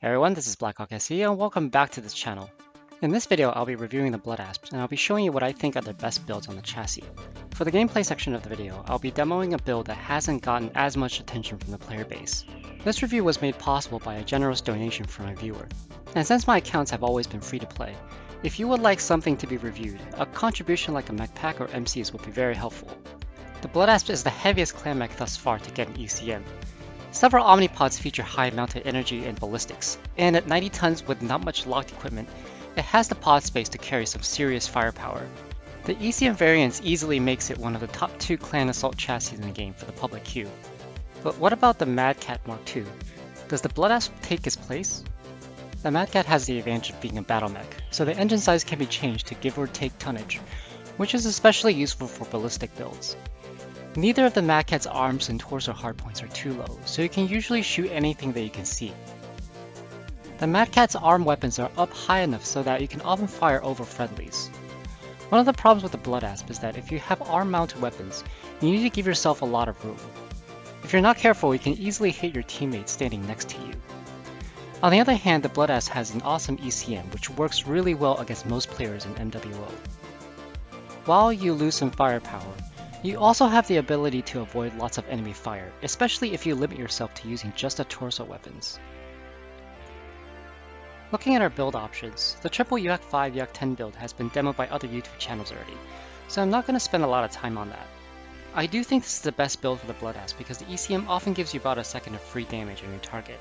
Hey everyone, this is Blackhawk SE and welcome back to this channel. In this video, I'll be reviewing the Blood Asp and I'll be showing you what I think are the best builds on the chassis. For the gameplay section of the video, I'll be demoing a build that hasn't gotten as much attention from the player base. This review was made possible by a generous donation from a viewer. And since my accounts have always been free to play, if you would like something to be reviewed, a contribution like a mech pack or MCs would be very helpful. The Blood Asp is the heaviest clan mech thus far to get an ECM. Several Omnipods feature high mounted energy and ballistics, and at 90 tons with not much locked equipment, it has the pod space to carry some serious firepower. The ECM variance easily makes it one of the top 2 clan assault chassis in the game for the public queue. But what about the Mad Cat Mark II? Does the Blood Asp take its place? The Mad Cat has the advantage of being a battle mech, so the engine size can be changed to give or take tonnage, which is especially useful for ballistic builds. Neither of the Mad Cat's arms and torso hardpoints are too low, so you can usually shoot anything that you can see. The Mad Cat's arm weapons are up high enough so that you can often fire over friendlies. One of the problems with the Blood Asp is that if you have arm-mounted weapons, you need to give yourself a lot of room. If you're not careful, you can easily hit your teammates standing next to you. On the other hand, the Blood Asp has an awesome ECM, which works really well against most players in MWO. While you lose some firepower, you also have the ability to avoid lots of enemy fire, especially if you limit yourself to using just the torso weapons. Looking at our build options, the triple UAC 5 UAC 10 build has been demoed by other YouTube channels already, so I'm not going to spend a lot of time on that. I do think this is the best build for the Blood Asp because the ECM often gives you about a second of free damage on your target,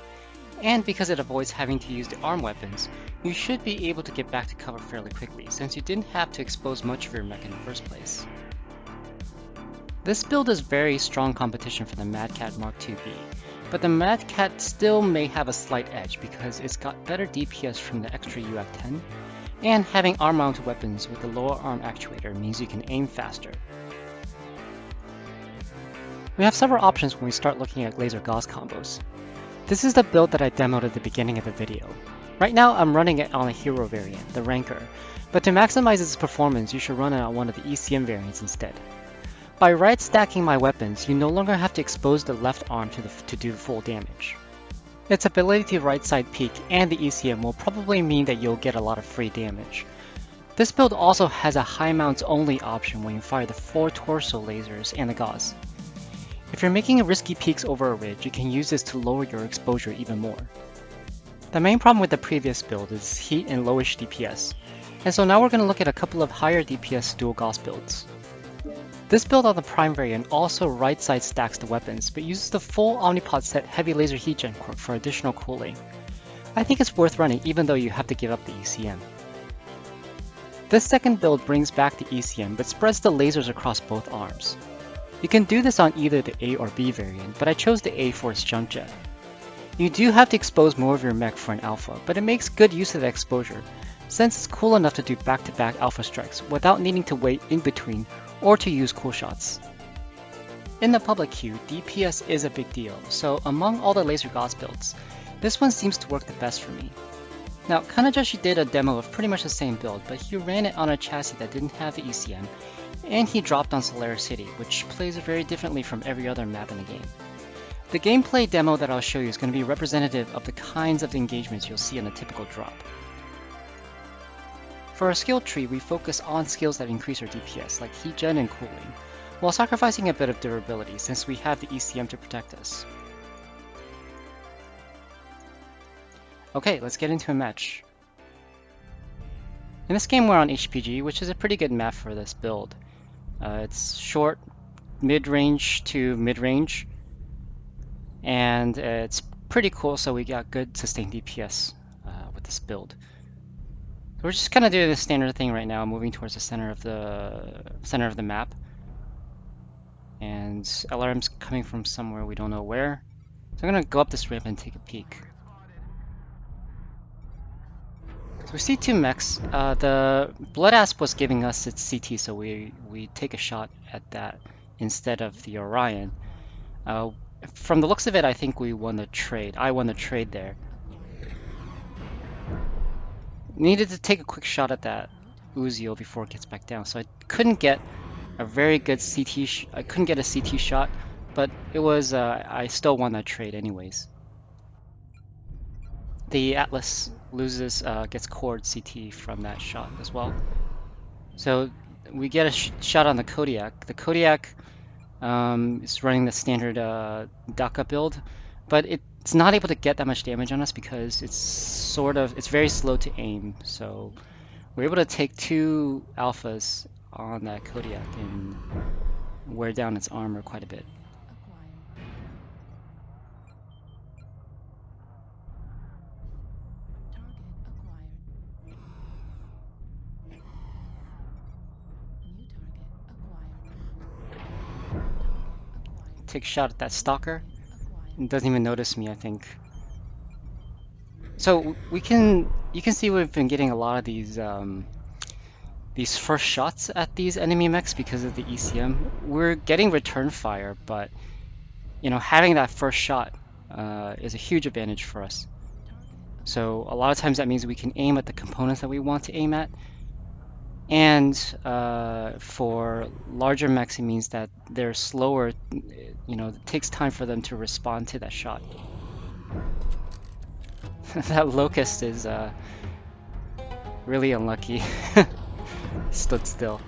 and because it avoids having to use the arm weapons, you should be able to get back to cover fairly quickly since you didn't have to expose much of your mech in the first place. This build is very strong competition for the Mad Cat Mark IIB, but the Mad Cat still may have a slight edge because it's got better DPS from the extra UAC 10, and having arm-mounted weapons with the lower arm actuator means you can aim faster. We have several options when we start looking at laser gauze combos. This is the build that I demoed at the beginning of the video. Right now I'm running it on a hero variant, the Ranker, but to maximize its performance you should run it on one of the ECM variants instead. By right stacking my weapons, you no longer have to expose the left arm to do full damage. Its ability to right side peek and the ECM will probably mean that you'll get a lot of free damage. This build also has a high mounts only option when you fire the 4 torso lasers and the gauze. If you're making risky peeks over a ridge, you can use this to lower your exposure even more. The main problem with the previous build is heat and lowish DPS, and so now we're going to look at a couple of higher DPS dual gauze builds. This build on the Prime variant also right side stacks the weapons, but uses the full Omnipod set heavy laser heatgen quirk for additional cooling. I think it's worth running even though you have to give up the ECM. This second build brings back the ECM but spreads the lasers across both arms. You can do this on either the A or B variant, but I chose the A for its jump jet. You do have to expose more of your mech for an alpha, but it makes good use of the exposure, since it's cool enough to do back-to-back alpha strikes without needing to wait in between or to use cool shots. In the public queue, DPS is a big deal, so among all the laser gauze builds, this one seems to work the best for me. Now, Kanajoshi did a demo of pretty much the same build, but he ran it on a chassis that didn't have the ECM, and he dropped on Solaris City, which plays very differently from every other map in the game. The gameplay demo that I'll show you is going to be representative of the kinds of engagements you'll see in a typical drop. For our skill tree, we focus on skills that increase our DPS, like heatgen and cooling, while sacrificing a bit of durability since we have the ECM to protect us. Okay, let's get into a match. In this game we're on HPG, which is a pretty good map for this build. It's short, mid-range to mid-range, and it's pretty cool, so we got good sustained DPS with this build. So we're just kind of doing the standard thing right now, moving towards the center of the map, and LRM's coming from somewhere we don't know where. So I'm gonna go up this ramp and take a peek. So we see 2 mechs. The Blood Asp was giving us its CT, so we take a shot at that instead of the Orion. From the looks of it, I think we won the trade. I won the trade there. Needed to take a quick shot at that Uziel before it gets back down, so I couldn't get a very good CT. I couldn't get a CT shot, but it was I still won that trade anyways. the Atlas loses gets cored CT from that shot as well. So we get a shot on the Kodiak. The Kodiak is running the standard DACA build, but it's not able to get that much damage on us because it's very slow to aim. So we're able to take 2 alphas on that Kodiak and wear down its armor quite a bit. Take a shot at that stalker. It doesn't even notice me, I think. So you can see we've been getting a lot of these first shots at these enemy mechs because of the ECM. We're getting return fire, but you know, having that first shot is a huge advantage for us. So a lot of times that means we can aim at the components that we want to aim at. And for larger mechs, it means that they're slower. You know, it takes time for them to respond to that shot. That Locust is really unlucky. Stood still.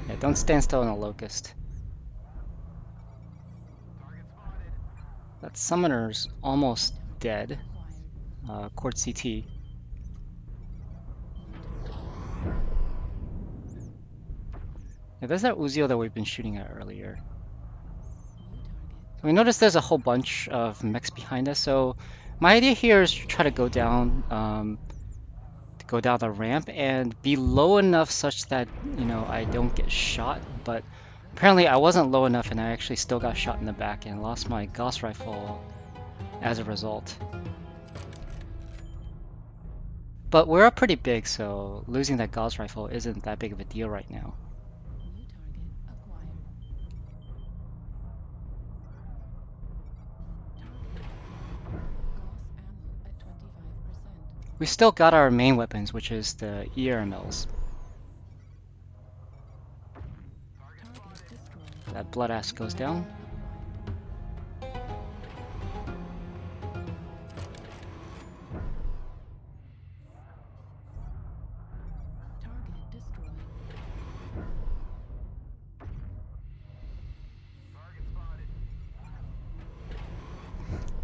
Yeah, don't stand still on a Locust. That Summoner's almost dead. Court CT. Yeah, there's that Uzio that we've been shooting at earlier. So we notice there's a whole bunch of mechs behind us, so my idea here is to try to go down the ramp and be low enough such that, you know, I don't get shot, but apparently I wasn't low enough and I actually still got shot in the back and lost my Gauss rifle as a result. But we're up pretty big, so losing that Gauss rifle isn't that big of a deal right now. We still got our main weapons, which is the ERMLs. That Blood Asp goes down.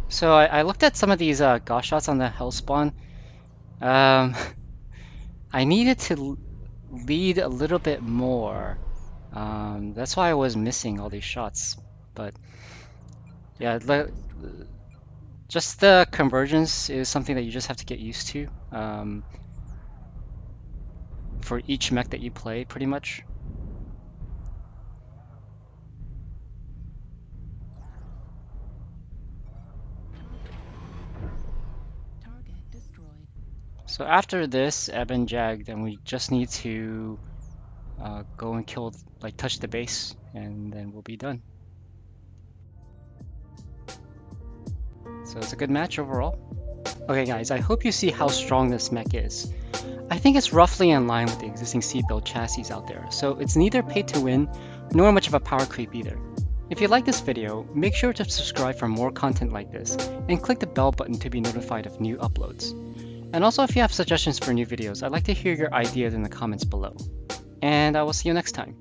So I looked at some of these Gauss shots on the Hellspawn. I needed to lead a little bit more. That's why I was missing all these shots. But yeah, just the convergence is something that you just have to get used to for each mech that you play, pretty much. So after this Eben Jag, then we just need to go and kill, like touch the base, and then we'll be done. So it's a good match overall. Okay guys, I hope you see how strong this mech is. I think it's roughly in line with the existing C-Build chassis out there, so it's neither pay to win, nor much of a power creep either. If you like this video, make sure to subscribe for more content like this, and click the bell button to be notified of new uploads. And also, if you have suggestions for new videos, I'd like to hear your ideas in the comments below. And I will see you next time.